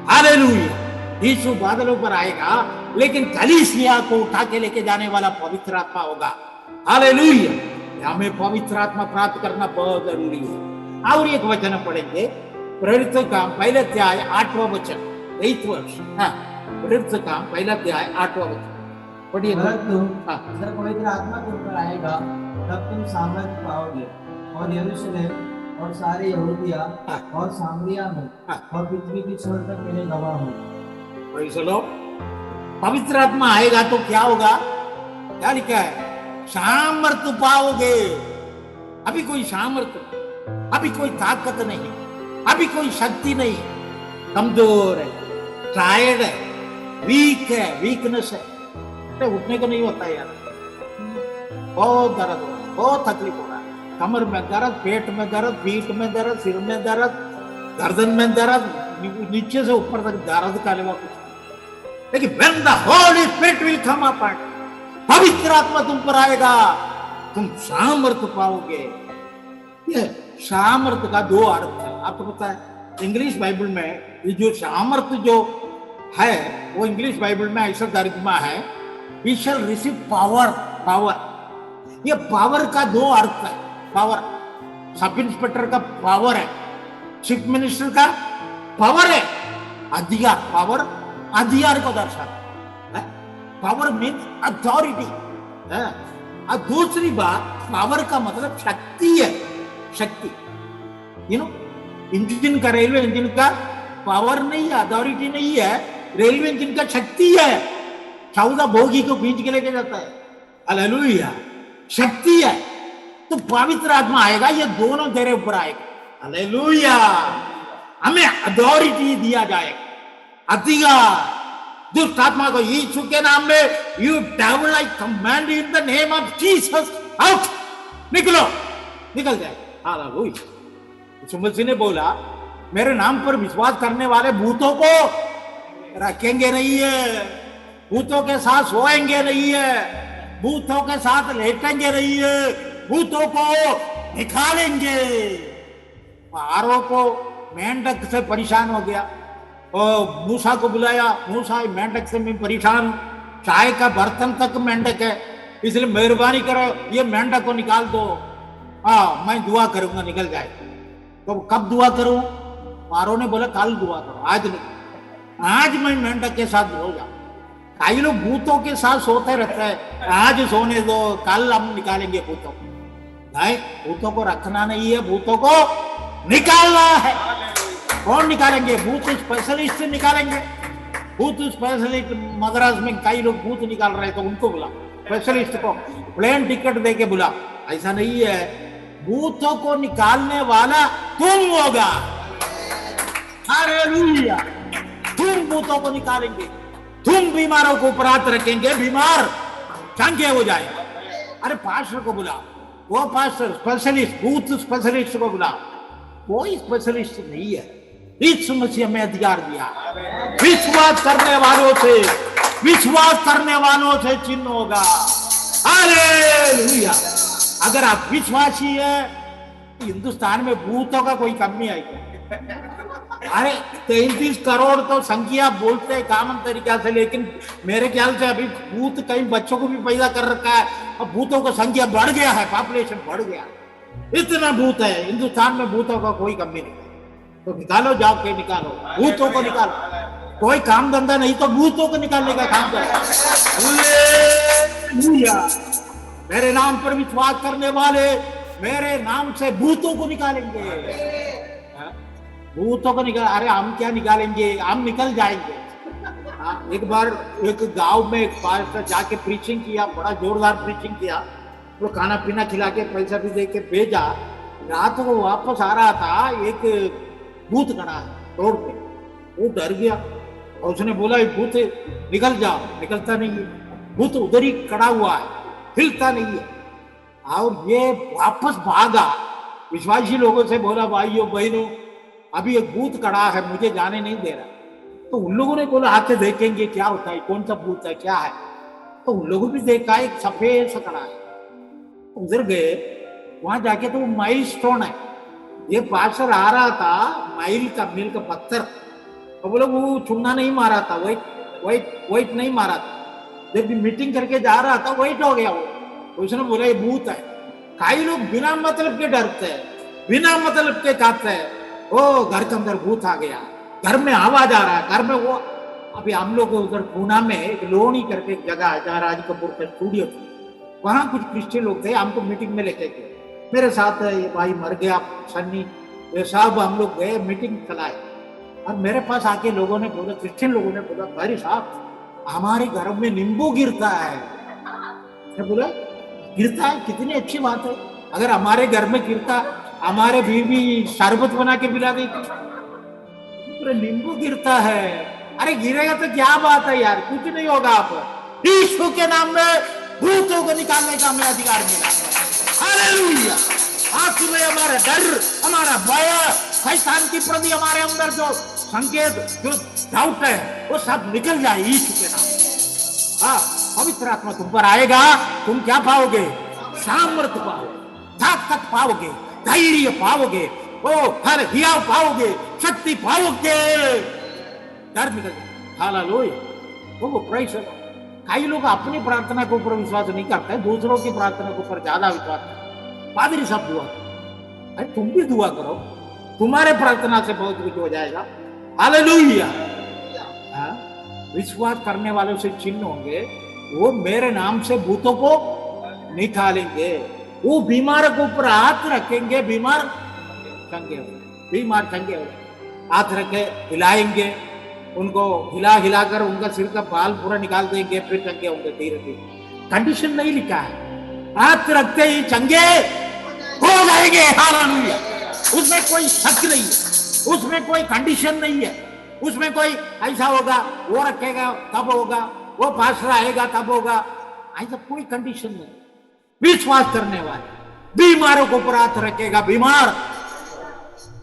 हालेलुया। यीशु बादलों पर आएगा, लेकिन कलीसिया को उठा के लेके जाने वाला पवित्र आत्मा होगा। हालेलुया। हमें पवित्र आत्मा प्राप्त करना बहुत जरूरी है। और एक वचन पढ़ेंगे, प्रेरितों का पहला अध्याय 8वां वचन, 8 वर्ष। हाँ, प्रेरितों का पहला अध्याय 8वां वचन पढ़िए। जब पवित्र आत्मा तुम पर आएगा तब तुम सामर्थ्य पाओगे और यरूशलेम और सारे यहूदिया और सामरिया में और पृथ्वी की छोर तक मेरे गवाह हो। चलो, पवित्र आत्मा आएगा तो क्या होगा? क्या लिखा है? सामर्थ्य पाओगे। अभी कोई सामर्थ्य, अभी कोई ताकत नहीं, अभी कोई शक्ति नहीं, कमजोर है, टायर्ड है, वीक है, वीकनेस है, उठने को नहीं होता यार, बहुत दर्द हो रहा है, बहुत तकलीफ हो रहा है, कमर में दर्द, पेट में दर्द, पीठ में दर्द, सिर में दर्द, गर्दन में दर्द, नीचे से ऊपर तक दर्द का लेवा कुछ। लेकिन when the Holy Spirit will come upon, पवित्र आत्मा तुम पर आएगा, तुम सामर्थ्य पाओगे। ये सामर्थ्य का दो अर्थ है, आपको पता है। इंग्लिश बाइबल में ये जो सामर्थ्य जो है वो इंग्लिश बाइबल में ऐसा तर्जुमा है, we shall receive power, power. ये पावर का दो अर्थ है। पावर, सब इंस्पेक्टर का पावर है, चीफ मिनिस्टर का पावर है, अधिकार, पावर अधिकार को दर्शाता है। पावर मीन्स अथॉरिटी है। और दूसरी बात, पावर का मतलब शक्ति है, शक्ति। यू नो, इंजन का, रेलवे इंजन का पावर नहीं है, अथॉरिटी नहीं है, रेलवे इंजन का शक्ति है। 14 बोगी को खींच के लेके जाता है। हालेलुया, शक्ति है। तो पवित्र आत्मा आएगा, ये दोनों तेरे ऊपर आएगा। हालेलुया। हमें अथॉरिटी दिया जाएगा, अधिकार। दुष्ट आत्मा को यीशु के नाम में, you devil I command in the name of Jesus, out, निकलो, निकल जाए। हालेलुया। यीशु मसीह ने बोला, मेरे नाम पर विश्वास करने वाले भूतों को रखेंगे नहीं है, भूतों के साथ सोएंगे नहीं है, भूतों के साथ लेटेंगे नहीं है, भूतों को निकालेंगे। पारो को मेंढक से परेशान हो गया और मूसा को बुलाया, मूसा मेंढक से मैं परेशान हूं, चाय का बर्तन तक मेंढक है, इसलिए मेहरबानी करो ये मेंढक को निकाल दो। हाँ, मैं दुआ करूंगा निकल जाए। तो कब दुआ करूं? पारो ने बोला कल दुआ करो, आज नहीं। आज मैं मेंढक के साथ हो जाऊं। कई लोग भूतों के साथ सोते रहते हैं, आज सोने दो, कल हम निकालेंगे भूतों को। नहीं, भूतों को रखना नहीं है, भूतों को निकालना है। कौन निकालेंगे? भूत स्पेशलिस्ट निकालेंगे। भूत स्पेशलिस्ट, मद्रास में कई लोग भूत निकाल रहे, तो उनको बुला, स्पेशलिस्ट को प्लेन टिकट दे के बुला। ऐसा नहीं है, भूतों को निकालने वाला तुम होगा। हालेलुया। तुम भूतों को निकालेंगे, तुम बीमारों को ऊपर हाथ रखेंगे, बीमार चंगे हो जाएगा। अरे पास्टर को बुला, वो पास्टर स्पेशलिस्ट, भूत स्पेशलिस्ट को बुला। कोई स्पेशलिस्ट नहीं है। यीशु मसीह में अधिकार दिया। विश्वास करने वालों से, विश्वास करने वालों से चिन्ह होगा। हालेलुया। अगर आप विश्वासी है, हिंदुस्तान में भूतों का कोई कमी आएगी। अरे 33 करोड़ तो संख्या बोलते हैं कॉमन तरीका से, लेकिन मेरे ख्याल से अभी भूत कई बच्चों को भी पैदा कर रखा है और भूतों का संख्या बढ़ गया है, पॉपुलेशन बढ़ गया। इतना भूत है हिंदुस्तान में, भूतों का कोई कमी नहीं। तो निकालो, जाके निकालो, भूतों को निकालो। कोई काम धंधा नहीं तो भूतों को निकालने का काम करो। हालेलुया। मेरे नाम पर विश्वास करने वाले मेरे नाम से भूतों को निकालेंगे। भूतों को निकाल, अरे हम क्या निकालेंगे, हम निकल जाएंगे। एक बार एक गांव में एक पास्टर जाके प्रीचिंग किया, बड़ा जोरदार प्रीचिंग किया, वो खाना पीना खिला के पैसा भी दे के भेजा। रात को वापस आ रहा था, एक भूत खड़ा है रोड पे, वो डर गया और उसने बोला भूत निकल जाओ, निकलता नहीं है, भूत उधर ही खड़ा हुआ है, हिलता नहीं है। और ये वापस भागा, विश्वासी लोगों से बोला भाइयों बहनों अभी एक भूत खड़ा है, मुझे जाने नहीं दे रहा। तो उन लोगों ने बोला आके देखेंगे क्या होता है, कौन सा भूत है, क्या है। तो उन लोगों भी देखा एक सफेद सा खड़ा है। उधर गए, वहां जाके तो माइल स्टोन है, ये पास्टर आ रहा था माइल का मील का पत्थर, तो बोले वो चुन्ना नहीं मारा था, वाइट नहीं मारा था, जब भी मीटिंग करके जा रहा था वाइट हो गया वो। उसने बोला ये भूत है। कई लोग बिना मतलब के डरते हैं, बिना मतलब के कहते हैं ओ घर के अंदर भूत आ गया, घर में आवाज आ रहा है, घर में वो। अभी हम लोग उधर पूना में एक लोनी करके एक जगह है जहाँ राज कपूर का स्टूडियो था, वहां कुछ क्रिश्चियन लोग थे, हमको मीटिंग में लेके गए। मेरे साथ ये भाई मर गया सन्नी, ये सब हम लोग गए मीटिंग चलाए। और मेरे पास आके लोगों ने बोला, क्रिश्चियन लोगों ने बोला भाई साहब हमारे घर में नींबू गिरता है। मैं बोला गिरता है, कितनी अच्छी बात है, अगर हमारे घर में गिरता हमारे बीवी शरबत बना के पिला देती। नींबू गिरता है, अरे गिरेगा तो क्या बात है यार, कुछ नहीं होगा। आप यीशु के नाम में भूतों को निकालने का हमें अधिकार मिला। हालेलुया। आज में हमारा डर, हमारा भय, शैतान की प्रति हमारे अंदर जो संकेत, जो डाउट है, वो सब निकल जाए यीशु के नाम। हाँ, पवित्र आत्मा तुम पर आएगा, तुम क्या पाओगे, सामर्थ्य पाओगे, ताकत पाओगे, धैर्य पाओगे, ओ हर हियाव पाओगे, शक्ति पाओगे, डर निकल जाए। हालेलुया। वो प्रेज़ द लॉर्ड। कई लोग अपनी प्रार्थना के ऊपर विश्वास नहीं करते, दूसरों की प्रार्थना के ऊपर ज्यादा विश्वास करते। पादरी साहब दुआ करो, अरे तुम भी दुआ करो, तुम्हारे प्रार्थना से बहुत कुछ हो जाएगा। हालेलुया। विश्वास करने वालों से चिन्ह होंगे, वो मेरे नाम से भूतों को निकालेंगे, वो बीमार के ऊपर हाथ रखेंगे, बीमार चंगे हो गए, बीमार चंगे हो गए, हाथ रखे हिलाएंगे, उनको हिला हिलाकर उनका सिर का बाल पूरा निकाल देंगे, फिर चंगे होंगे धीरे धीरे। कंडीशन नहीं लिखा है, हाथ रखते ही चंगे हो जाएंगे। हालेलुया। उसमें कोई शक नहीं है, उसमें कोई कंडीशन नहीं है, उसमें कोई ऐसा होगा वो रखेगा तब होगा, वो पास्टर आएगा तब होगा, ऐसा कोई कंडीशन नहीं। विश्वास करने वाले बीमारों को ऊपर हाथ रखेगा, बीमार।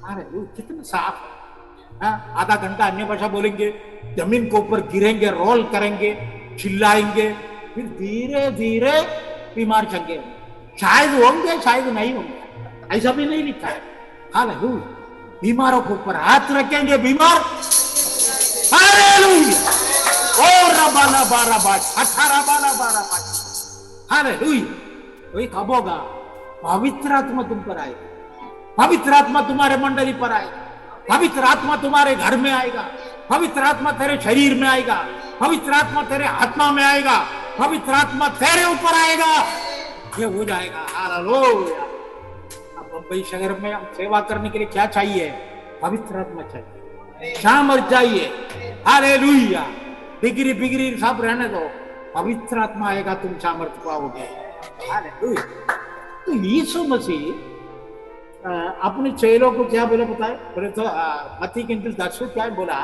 अरे कितना साफ है। आधा घंटा अन्य भाषा बोलेंगे, जमीन के ऊपर गिरेंगे, रोल करेंगे, चिल्लाएंगे, फिर धीरे धीरे बीमार चंगे शायद होंगे, शायद नहीं होंगे, ऐसा भी नहीं लिखा है। हालेलुया। बीमारों के ऊपर हाथ रखेंगे, बीमार। हालेलुया। ओ रबाला बाराबा अठारा बाला बाराबा। हालेलुया। वही कब होगा, पवित्र आत्मा तुम पर आएगा, पवित्र आत्मा तुम्हारे मंडली पर आएगा, पवित्र आत्मा तुम्हारे घर में आएगा, पवित्र आत्मा तेरे शरीर में आएगा, पवित्र आत्मा तेरे आत्मा में आएगा, पवित्र आत्मा तेरे ऊपर आएगा, ये हो जाएगा। हालेलुया। अब मुंबई शहर में हम सेवा करने के लिए क्या चाहिए, पवित्र आत्मा चाहिए, सामर्थ चाहिए। हालेलुया। डिग्री बिग्री सब रहने दो, पवित्र आत्मा आएगा, तुम सामर्थ पाओगे। हालेलुया। तो यीशु मसीह अपने चेलों को क्या बोला पता है, बोले तो मत्ती के 10 क्या बोला,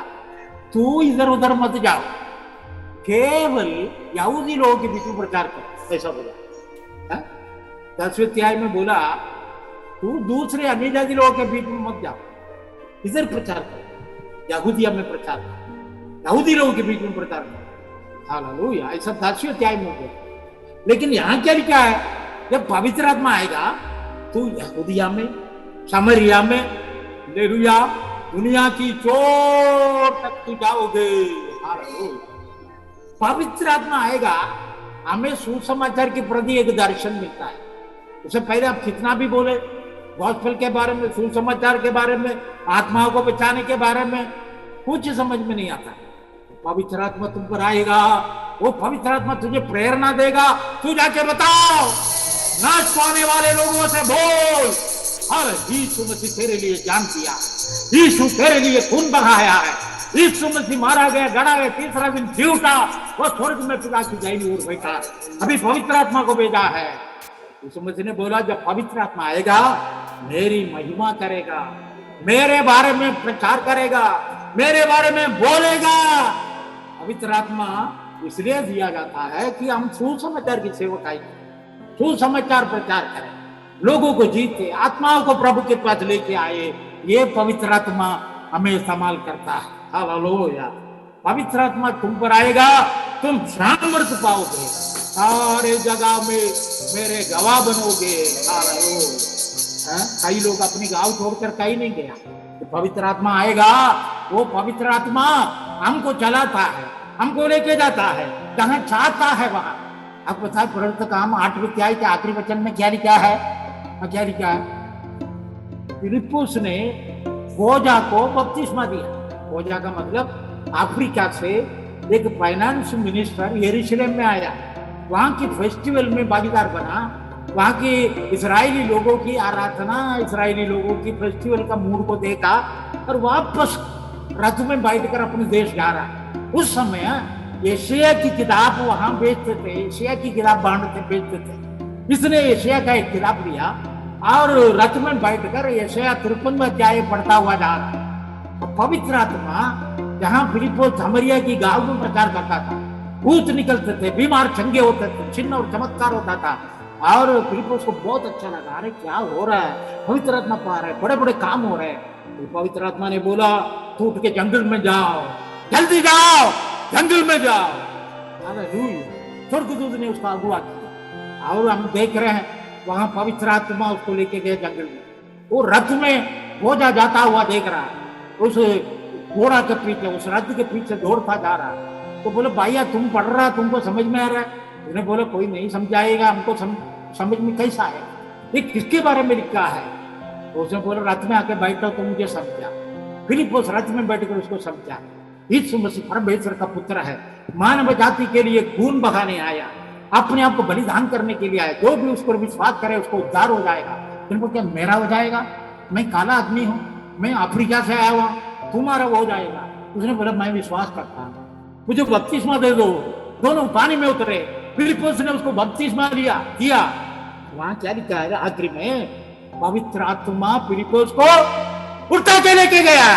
तू इधर उधर मत जाओ, केवल यहूदी लोगों के बीच में प्रचार कर, ऐसा बोला। 10वें अध्याय में बोला तू दूसरे अन्य जाति लोगों के बीच में मत जाओ, इधर प्रचार कर, यहूदिया में प्रचार कर, यहूदी लोगों के बीच में प्रचार कर। हालेलुया। ऐसा 10वें अध्याय में बोला। लेकिन यहाँ क्या लिखा है, जब पवित्र आत्मा आएगा तू यहूदिया में, समरिया में, हालेलुया, दुनिया की चोर तक तू जाओगे। हालेलुया। पवित्र आत्मा आएगा, हमें सुसमाचार के प्रति एक दर्शन मिलता है। उससे पहले आप कितना भी बोले, गॉस्पेल के बारे में, सुसमाचार के बारे में, आत्माओं को बचाने के बारे में कुछ समझ में नहीं आता। पवित्र आत्मा तुम पर आएगा, वो पवित्र आत्मा तुझे प्रेरणा देगा, तू जाके बताओ, नाश पाने वाले लोगों से बोल, अरे यीशु मसीह तेरे लिए जान दिया, यीशु तेरे लिए खून बहाया है, यीशु मसीह मारा गया, गड़ा गया, तीसरा दिन जी उठा, वो स्वर्ग में पिता की दाहिनी ओर बैठा, अभी पवित्र आत्मा को भेजा है। यीशु मसीह ने बोला जब पवित्र आत्मा आएगा मेरी महिमा करेगा, मेरे बारे में प्रचार करेगा, मेरे बारे में बोलेगा। पवित्र आत्मा इसलिए दिया जाता है कि हम सुसमाचार की सेवकाई करें, सुसमाचार प्रचार करें, लोगों को जीते, आत्माओं को प्रभु के पास लेके आए। ये पवित्र आत्मा हमें इस्तेमाल करता है। हालेलुया। पवित्र आत्मा तुम पर आएगा, तुम सामर्थ पाओगे, सारे जगह में मेरे गवाह बनोगे। हालेलुया। कई लोग अपनी गांव छोड़कर कहीं नहीं गया, तो पवित्र आत्मा आएगा, वो पवित्र आत्मा हमको चलाता है, हमको लेके जाता है, जहां चाहता है वहां। अब पता है प्रभु का काम 8 अध्याय के आखिरी वचन में क्या लिखा है? क्या लिखा है? फिलिप्पुस ने खोजा को बपतिस्मा दिया। खोजा का मतलब अफ्रीका से एक फाइनेंस मिनिस्टर यरूशलेम में आया, वहां की फेस्टिवल में भागीदार बना, वहां की इजरायली लोगों की आराधना, इजरायली लोगों की फेस्टिवल का मूड को देखा और वापस रथ में बैठकर अपने देश जा रहा है। उस समय यशायाह की किताब वहां बेचते थे, यशायाह की किताब बांटते बेचते थे। इसने यशायाह का एक किताब लिया और रथ में बैठकर यशायाह 53वां अध्याय पढ़ता हुआ जा रहा है। पवित्र आत्मा जहां फिलिप्पुस सामरिया की गांव में प्रचार करता था, भूत निकलते थे, बीमार चंगे होते थे, चिन्ह और चमत्कार होता था, और फिलिप्पुस को बहुत अच्छा लगा, अरे क्या हो रहा है, पवित्र आत्मा पा रहा है, बड़े बड़े काम हो रहे हैं। तो पवित्र आत्मा ने बोला तू उठ के जंगल में जाओ, जल्दी जाओ, जंगल में जाओ। हालेलुया। स्वर्गदूत ने उसका अगुवा किया और हम देख रहे हैं वहां पवित्र आत्मा उसको लेके गए जंगल में। वो रथ में खोजा जाता हुआ देख रहा है, उस घोड़ा के पीछे, उस रथ के पीछे दौड़ता जा रहा है। तो बोले भैया तुम पढ़ रहा, तुमको समझ में आ रहा है? उसने बोला कोई नहीं समझाएगा, हमको समझ में कैसा है, ये किसके बारे में लिखा है? तो उसने बोला रथ में आके बैठो तो मुझे समझा। फिलिप्पुस रथ में बैठकर उसको समझा, यीशु मसीह परमेश्वर का पुत्र है, मानव जाति के लिए खून बहाने आया, अपने आप को बलिदान करने के लिए आया, जो भी उस पर विश्वास करे उसको उद्धार हो जाएगा। तुमको क्या मेरा हो जाएगा? मैं काला आदमी हूँ, मैं अफ्रीका से आया हुआ, तुम्हारा हो जाएगा। उसने बोला मैं विश्वास करता हूँ, मुझे बपतिस्मा दे दो। दोनों पानी में उतरे, फिलिप्पुस ने उसको बपतिस्मा दिया। वहां क्या लिखा है आखिरी में? पवित्र आत्मा फिलिप्पुस को उठा के लेके गया।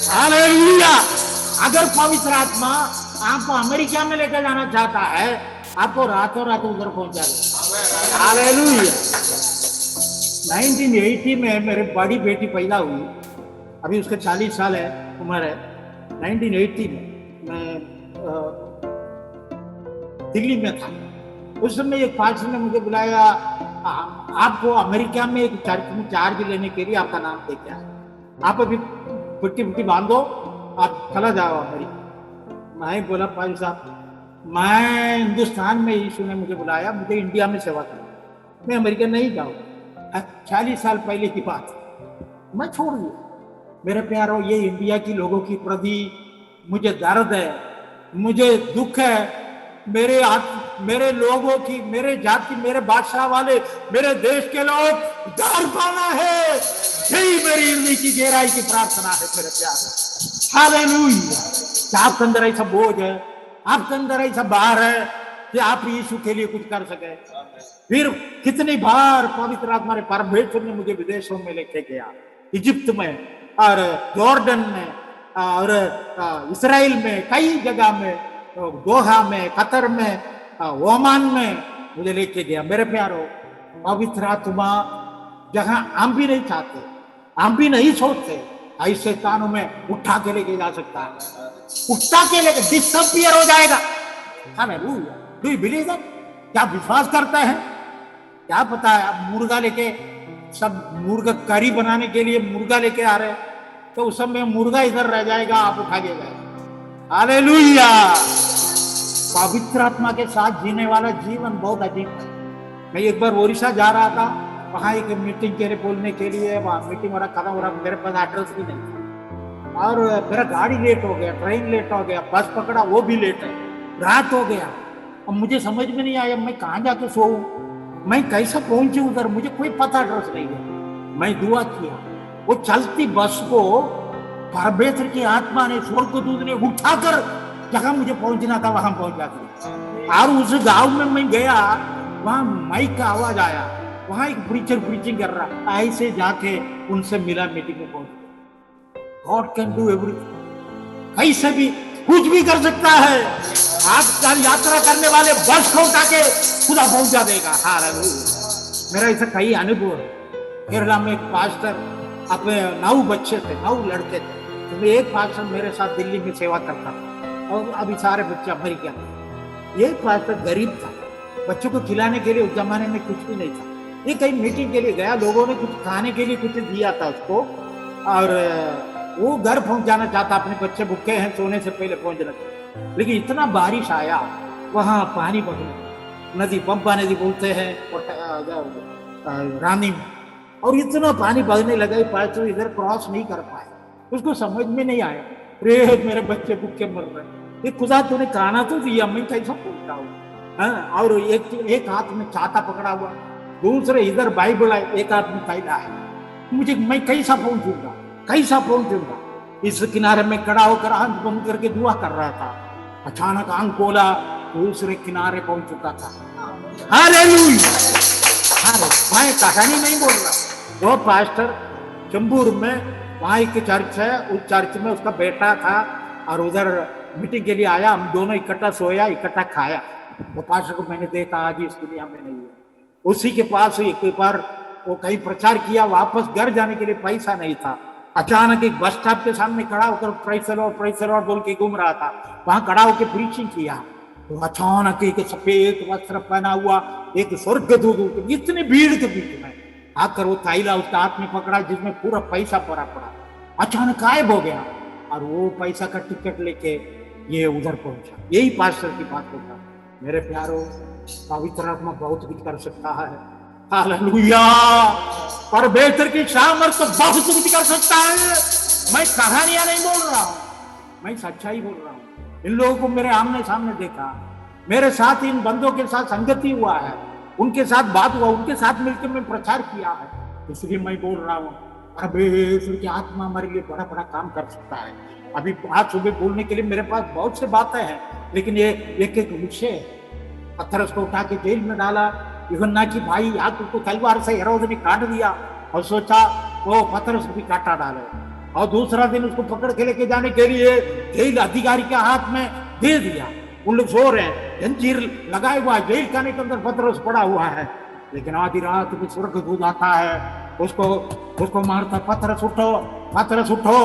हालेलुया। अगर पवित्र आत्मा आपको अमेरिका में लेकर जाना चाहता है, आपको रातों रात उधर पहुंचा दे। हालेलुया। 1980 में मेरी बड़ी बेटी पैदा हुई, अभी उसके 40 साल है उम्र है। 1980 में मैं दिल्ली में था। उस समय एक पास्टर ने मुझे बुलाया, आपको अमेरिका में एक चर्च में चार्ज लेने के लिए आपका नाम दे क्या है, आप अभी पुट्टी बांधो, आप चला जाओ अमेरिका। मैं बोला भाई साहब मैं हिंदुस्तान में, यीशु ने मुझे बुलाया, मुझे इंडिया में सेवा करनी, मैं अमेरिका नहीं जाऊँ। 40 साल पहले की बात, मैं छोड़ दिया। मेरे प्यारों, ये इंडिया की लोगों की प्रति मुझे दर्द है, मुझे दुख है। मेरे लोगों की, मेरे जाति, मेरे बादशाह वाले, मेरे देश के लोग उद्धार पाना है, यही मेरी हृदय की गहराई की प्रार्थना है मेरे प्यारे। हालेलुया। आपके अंदर ऐसा बोझ है, आपके अंदर ऐसा भार है कि आप यीशु के लिए कुछ कर सके। फिर कितनी बार पवित्र आत्मा ने, परमेश्वर ने मुझे विदेशों में लेके गया, इजिप्ट में और जॉर्डन में और इसराइल में, कई जगह में, दोहा में, कतर में, ओमान में मुझे लेके गया। मेरे प्यारों, पवित्र आत्मा जहां हम भी नहीं चाहते, हम भी नहीं सोचते, ऐसे स्थानों में उठा के लेके जा सकता है, उठा के लेके डिसअपियर हो जाएगा। Hallelujah. Do you believe that? क्या विश्वास करते हैं? क्या पता है आप मुर्गा लेके, सब मुर्गा करी बनाने के लिए मुर्गा लेके आ रहे हैं, तो उस समय मुर्गा इधर रह जाएगा, आप उठा के जाएगा। हालेलुया। पवित्र आत्मा के साथ जीने वाला जीवन बहुत अजीब है। मैं एक बार ओडिशा जा रहा था, वहाँ एक मीटिंग के लिए बोलने के लिए, वहाँ मीटिंग हो रहा, खत्म हो रहा, मेरे पास एड्रेस भी नहीं था और मेरा गाड़ी लेट हो गया, ट्रेन लेट हो गया, बस पकड़ा वो भी लेट है, रात हो गया। अब मुझे समझ में नहीं आया मैं कहाँ जाके सोऊं, मैं कैसे पहुंचूं उधर, मुझे कोई पता एड्रेस नहीं है। मैं दुआ किया, वो चलती बस को परमेश्वर की आत्मा ने, स्वर्गदूत ने उठाकर जहां मुझे पहुंचना था वहां पहुंचा दिया। और उस गांव में मैं गया, वहां माइक का आवाज आया, वहां एक प्रीचर प्रीचिंग कर रहा, ऐसे जाके उनसे मिला, मीटिंग में पहुंच गया। गॉड कैन डू एवरीथिंग, कैसे भी कुछ भी कर सकता है। आप यात्रा करने वाले बस को उठा के खुदा पहुंचा देगा। हालेलुया। मेरा ऐसा कई अनुभव है। केरला में एक पास्टर, अपने 9 बच्चे थे, 9 लड़के थे, तो एक पास्टर मेरे साथ दिल्ली में सेवा करता था और अभी सारे बच्चे अमेरिका में। ये पास्टर गरीब था, बच्चों को खिलाने के लिए उस जमाने में कुछ भी नहीं था। ये कहीं मीटिंग के लिए गया, लोगों ने कुछ खाने के लिए कुछ दिया था उसको और वो घर पहुंच जाना चाहता, अपने बच्चे भूखे हैं, सोने से पहले पहुंचना चाहता। लेकिन इतना बारिश आया, वहां पानी बदला, नदी पंपा नदी बोलते हैं रानी में, और इतना पानी बगने लगा, पास्टर इधर क्रॉस नहीं कर पाए। उसको समझ में नहीं आया, रे मेरे बच्चे भूखे मर रहे, ये खुदा तूने खाना तो दिया, मैं कैसा पहुंचता हूँ। और एक हाथ में छाता पकड़ा हुआ, दूसरे इधर बाइबल है, एक हाथ में थैला है, मुझे मैं कैसा पहुंचूंगा, कैसा पहुंचूंगा। इस किनारे में खड़ा होकर आंख बंद करके दुआ कर रहा था, अचानक आंख खोला, दूसरे किनारे पहुंच चुका था। हालेलुया। मैं कहानी नहीं बोल रहा। वो पास्टर चंबूर में, वहाँ एक चर्च है, उस चर्च में उसका बेटा था और उधर मीटिंग के लिए आया, हम दोनों इकट्ठा सोया, इकट्ठा खाया। वो पास्टर को मैंने देखा, आज इस दुनिया में नहीं है। उसी के पास एक बार वो कहीं प्रचार किया, वापस घर जाने के लिए पैसा नहीं था। अचानक एक बस स्टॉप के सामने खड़ा होकर प्रेज़ द लॉर्ड बोल के घूम रहा था, वहां खड़ा होकर प्रीचिंग किया। तो अचानक एक सफेद वस्त्र पहना हुआ एक स्वर्गदूत इतनी भीड़ के बीच में आकर वो थैला उसका हाथ में पकड़ा, जिसमें पूरा पैसा भरा पड़ा, अचानक गायब हो गया और वो पैसा का टिकट लेके ये उधर पहुंचा। यही पास्टर की बात होता। मेरे प्यारो, पवित्र आत्मा बहुत कुछ कर सकता है। हालेलुया। परमेश्वर की सामर्थ्य बहुत कुछ कर सकता है। मैं कहानियां नहीं बोल रहा हूं, मैं सच्चाई बोल रहा हूं। इन लोगों को मेरे आमने सामने देखा, मेरे साथ इन बंदों के साथ संगति हुआ है, उनके साथ बात हुआ, उनके साथ मिलकर मैं प्रचार किया है, इसलिए मैं बोल रहा हूँ परमेश्वर की आत्मा हमारे लिए बड़ा बड़ा काम कर सकता है। अभी आज सुबह बोलने के लिए मेरे पास बहुत से बातें हैं, लेकिन ये एक विषय है। पत्थर को उठा के जेल में डाला, यूहन्ना की भाई याकूब को तलवार से हेरोद ने काट दिया और सोचा वो पत्थर भी काटा डाले, और दूसरा दिन उसको पकड़ के लेके जाने के लिए जेल अधिकारी के हाथ में दे दिया। उन लोग सो रहे हैं, जंजीर लगाए हुआ है, जेल खाने के अंदर पत्थर पड़ा हुआ है। लेकिन आधी रात में स्वर्गदूत आता है, उसको मारता, पत्थर उठो,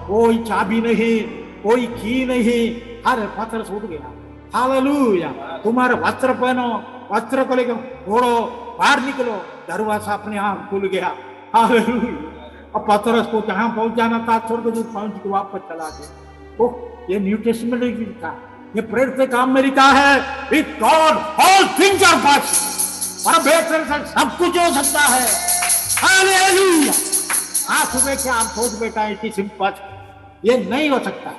कोई चाबी नहीं, कोई की नहीं, अरे पत्थर उठ गया। हालेलुया। तुम्हारे वस्त्र पहनो, वस्त्र को लेकर फोड़ो, बाहर निकलो, दरवाजा अपने आप खुल गया। हालेलुया। अब पतरस को जहां पहुंचाना था, स्वर्गदूत पहुंच के वापस चला गया। ओह, ये न्यू टेस्टमेंट में लिखा, ये प्रेरित के काम में लिखा है, with God all things are possible. परमेश्वर से सब कुछ हो सकता है। हालेलुया। आज सुबह क्या आप सोच बैठा है, इतनी सिंपल, ये नहीं हो सकता,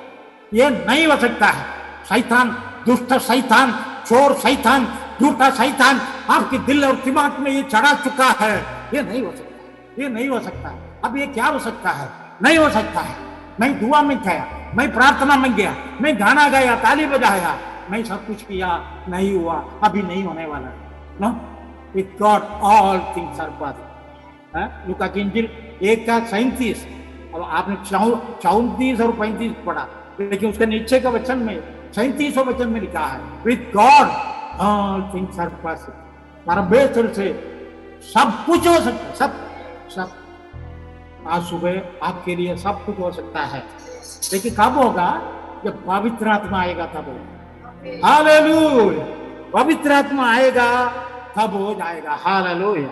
ये नहीं हो सकता है। शैतान, दुष्ट शैतान, चोर शैतान, झूठा शैतान आपके दिल और दिमाग में ये चढ़ा चुका है, ये नहीं हो सकता, ये नहीं हो सकता। अब ये क्या हो सकता है? नहीं हो सकता है। मैं दुआ में गया, मैं प्रार्थना में गया, मैं गाना गाया, ताली बजाया, मैं सब कुछ किया, नहीं हुआ, अभी नहीं होने वाला। No, with God all things are possible. लूका की इंजील 1:37। अब आपने 34 और 35 पढ़ा, लेकिन उसके नीचे का वचन में 37वां वचन में लिखा है, with God all things are possible. परमेश्वर से सब कुछ हो सकता है, सब। आज सुबह आपके लिए सब कुछ हो सकता है, लेकिन कब होगा? जब पवित्र आत्मा आएगा तब होगा। हालेलुया। पवित्र आत्मा आएगा तब हो जाएगा। हालेलुया।